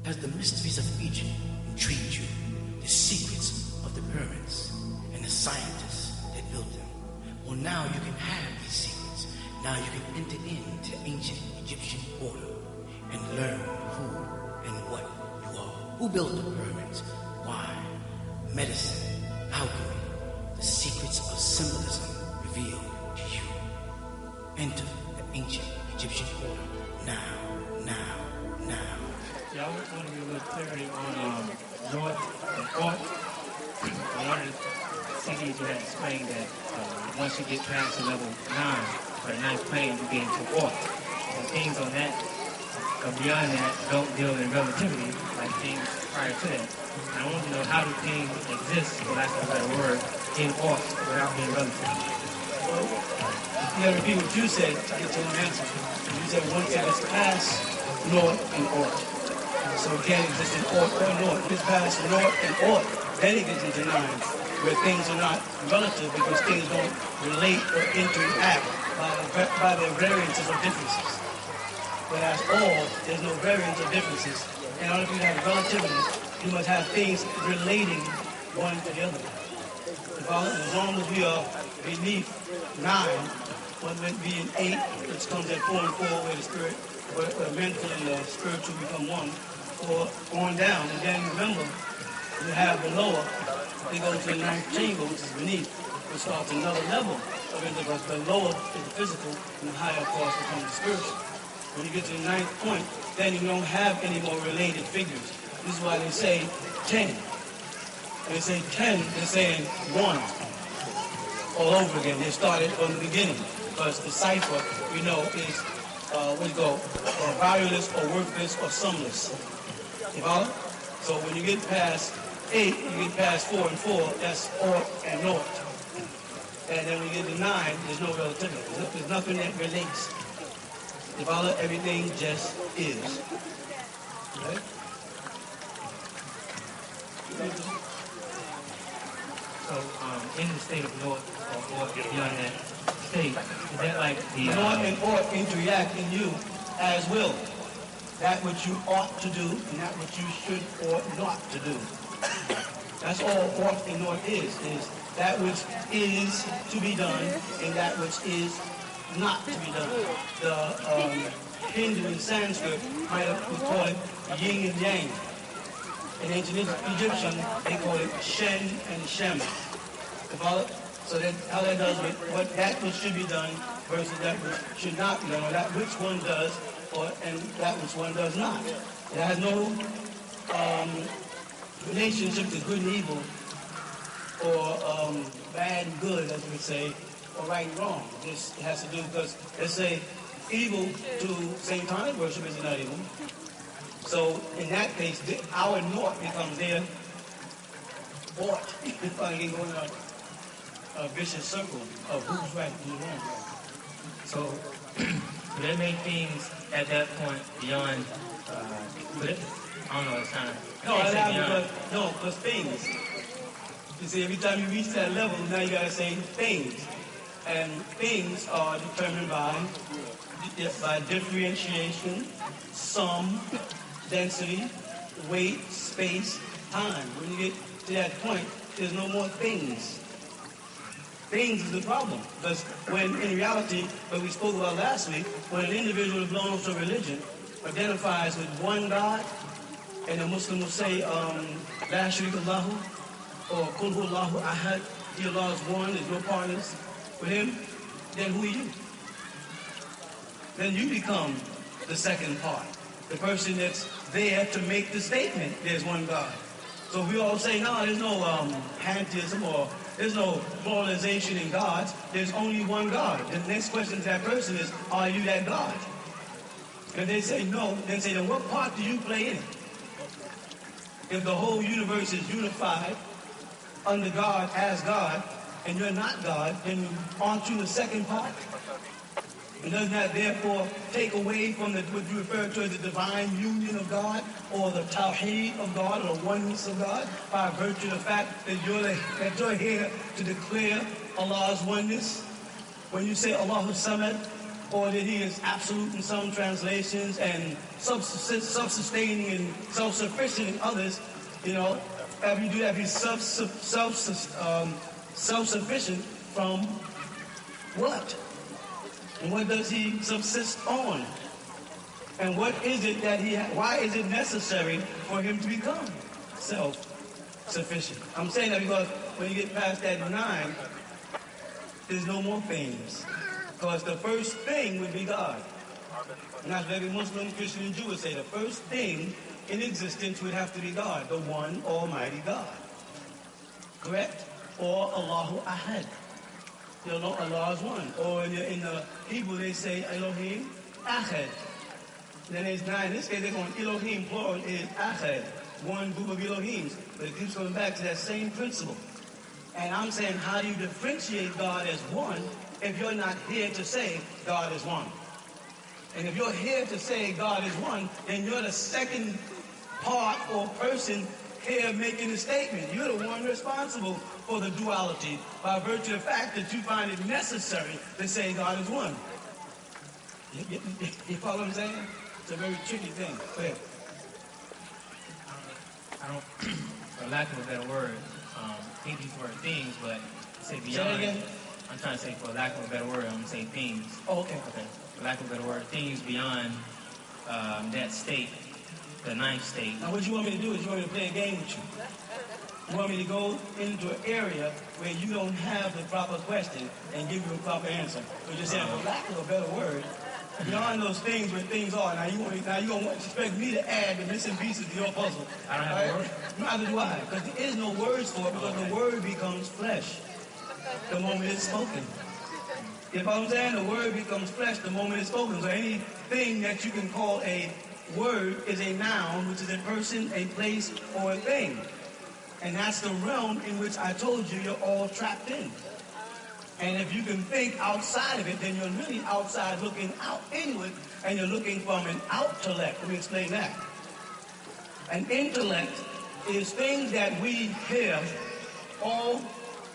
Has the mysteries of Egypt intrigued you? The secrets of the pyramids and the scientists that built them? Well, now you can have these secrets. Now you can enter into ancient Egyptian order and learn who and what you are. Who built the pyramids? Why? Medicine, alchemy, the secrets of symbolism revealed to you. Enter the ancient Egyptian order now. Yeah, I want to give a little clarity on Nought and Nought. One of the CDs you had explained that once you get past the level 9, or the 9th plane, you get into Nought. And things on that, beyond that, don't deal in relativity, like things prior to that. And I want to know how do things exist, for lack of a better word, in Nought without being relative. Well, you got to repeat what you said to get your own answer. You said once it is past Nought and Nought. So it can't exist in Nought or Nought. If it's past Nought and Nought, then it gets into 9, where things are not relative because things don't relate or interact by their variances or differences. Whereas all, there's no variance or differences. In order for you to have relativity, you must have things relating one to the other. As long as we are beneath 9, one might be in 8, which comes at 4 and 4, where the spirit, where mental and the spiritual become one, or on down. And then remember, you have the lower, they go to the 9th chamber, which is beneath, which starts another level of intercourse. The lower is the physical, and the higher, of course, becomes the spiritual. When you get to the 9th point, then you don't have any more related figures. This is why they say 10. When they say 10, they're saying 1 all over again. They started from the beginning. Because the cipher, we know, is, valueless or worthless or sumless. You follow? So when you get past 8, you get past 4 and 4, that's Nought and Nought. And then when you get to 9, there's no relativity. There's nothing that relates. You follow? Everything just is. Right? So, in the state of Nought, or beyond that state, is that like the... Nought and Nought interact in you as will. That which you ought to do and that which you should or not to do. That's all Nought and Nought is that which is to be done and that which is not to be done. The Hindu and Sanskrit might have called it yin and yang. In ancient Egyptian, they call it Shen and Shem. So that how that does with what that which should be done versus that which should not be done, or that which one does and that which one does not. It has no relationship to good and evil, or bad and good, as we would say, or right and wrong. This has to do because, let's say, evil to satanic worship is not evil. So in that case, our Nought becomes their ought. It's probably going in a vicious circle of who's right and who's wrong. So they make things at that point beyond, I don't know, it's kind of... because things. You see, every time you reach that level, now you got to say things. And things are determined by differentiation, sum, density, weight, space, time. When you get to that point, there's no more things. Things is the problem. Because when, in reality, what we spoke about last week, when an individual belongs to a religion, identifies with one God, and a Muslim will say, La Sharika Allahu, or Kul Hu Allahu Ahad, He Allah is one, there's no partners with Him, then who are you? Then you become the second part, the person that's there to make the statement, there's one God. So if we all say, no, there's no pantheism or there's no pluralization in gods, there's only one God. The next question to that person is, are you that God? If they say no, then say, then what part do you play in it? If the whole universe is unified under God as God, and you're not God, then aren't you the second part? And doesn't that therefore take away from what you refer to as the divine union of God, or the tawheed of God, or the oneness of God, by virtue of the fact that you're here to declare Allah's oneness? When you say Allahu Samad, or that he is absolute in some translations and self-sustaining and self-sufficient in others. You know, if you do that, he's self-sufficient from what? And what does he subsist on? And what is it that why is it necessary for him to become self-sufficient? I'm saying that because when you get past that 9, there's no more things. Because the first thing would be God. And that's what every Muslim, Christian, and Jew would say. The first thing in existence would have to be God, the one Almighty God. Correct? Or Allahu Ahad. You know, Allah is one. Or in the Hebrew, they say Elohim Ahad. Then there's 9. In this case, they're going Elohim, plural, is Ahad. One group of Elohims. But it keeps going back to that same principle. And I'm saying, how do you differentiate God as one if you're not here to say God is one? And if you're here to say God is one, then you're the second part or person here making the statement. You're the one responsible for the duality by virtue of the fact that you find it necessary to say God is one. You follow what I'm saying? It's a very tricky thing. Go ahead. I don't, for lack of a better word, think these were things, but say beyond. Say it again. I'm trying to say, for lack of a better word, I'm going to say things. Oh, okay. Okay. For lack of a better word, things beyond that state, the 9th state. Now, what you want me to do is you want me to play a game with you. You want me to go into an area where you don't have the proper question and give you a proper answer. So just saying, for lack of a better word, beyond those things where things are, now you're going to expect me to add the missing pieces to your puzzle. I don't have a word. Neither do I, because there is no words for it, because the word becomes flesh the moment it's spoken. You know what I'm saying? The word becomes flesh the moment it's spoken. So anything that you can call a word is a noun, which is a person, a place, or a thing. And that's the realm in which I told you you're all trapped in. And if you can think outside of it, then you're really outside looking out inward, and you're looking from an outtellect. Let me explain that. An intellect is things that we hear, all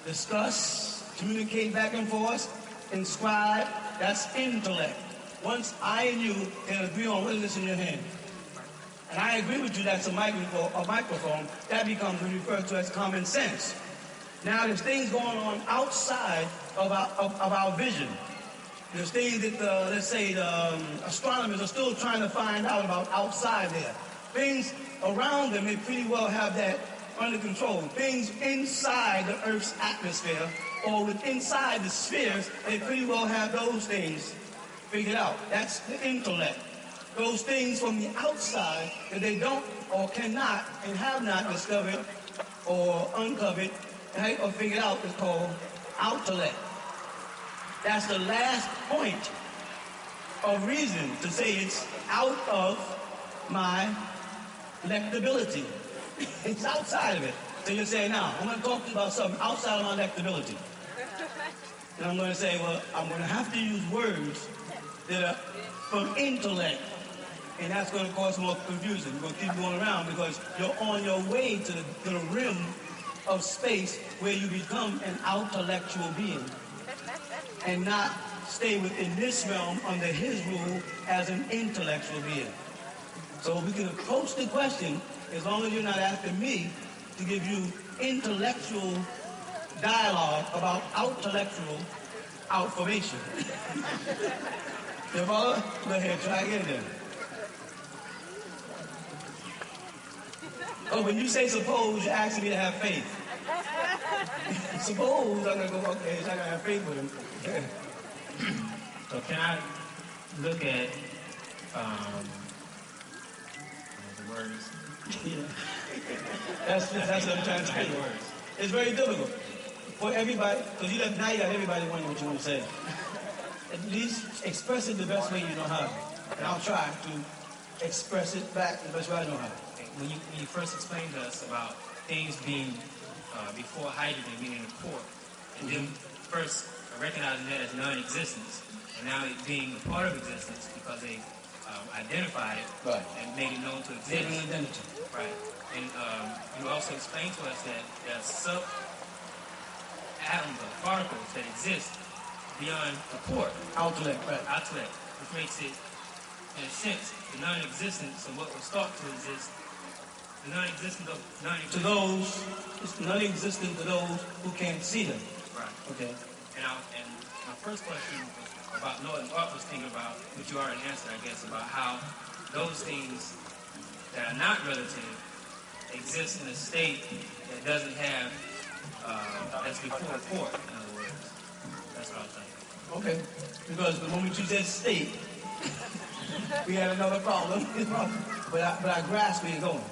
discuss, communicate back and forth, inscribe. That's intellect. Once I and you can agree on what is this in your hand, and I agree with you that's a microphone, that becomes referred to as common sense. Now there's things going on outside of our vision. There's things that, let's say, the astronomers are still trying to find out about outside there. Things around them, they pretty well have that under control. Things inside the Earth's atmosphere or inside the spheres, they pretty well have those things figured out. That's the intellect. Those things from the outside that they don't or cannot and have not discovered or uncovered, right, or figured out is called outtellect. That's the last point of reason to say it's out of my lectability. It's outside of it. So you say, now, I'm going to talk to you about something outside of my lectability. And I'm going to say, well, I'm going to have to use words that are from intellect. And that's going to cause more confusion. You're going to keep going around because you're on your way to the rim of space where you become an intellectual being and not stay within this realm under his rule as an intellectual being. So we can approach the question as long as you're not asking me to give you intellectual dialogue about intellectual outformation. You follow? Go ahead, try again then. Oh, when you say suppose, you're asking me to have faith. Suppose I'm going to go, okay, so I got to have faith with him. So can I look at the words? Yeah. That's what I'm trying to say. It's very difficult for everybody, because now you got everybody wondering what you want to say. At least express it the best way you know how. And I'll try to express it back the best way I know how. When you first explained to us about things being before hydrogen being in the core, and then first recognizing that as non-existence, and now it being a part of existence because they identified it right. and made it known to exist. Giving identity. Right. And you also explained to us that there are sub-atoms or particles that exist beyond the port, Outlet, right. outlet, which makes it, in a sense, the non-existence of what was thought to exist, the non-existent of To non-existent. those, it's non-existent to those who can't see them. Right. Okay. And my first question about Nought and Art was thinking about, which you already answered, I guess, about how those things that are not relative exist in a state that doesn't have, that's before the port, in other words. That's what I was thinking. Okay. Because the moment you said state, we had another problem. but I grasp where you're going.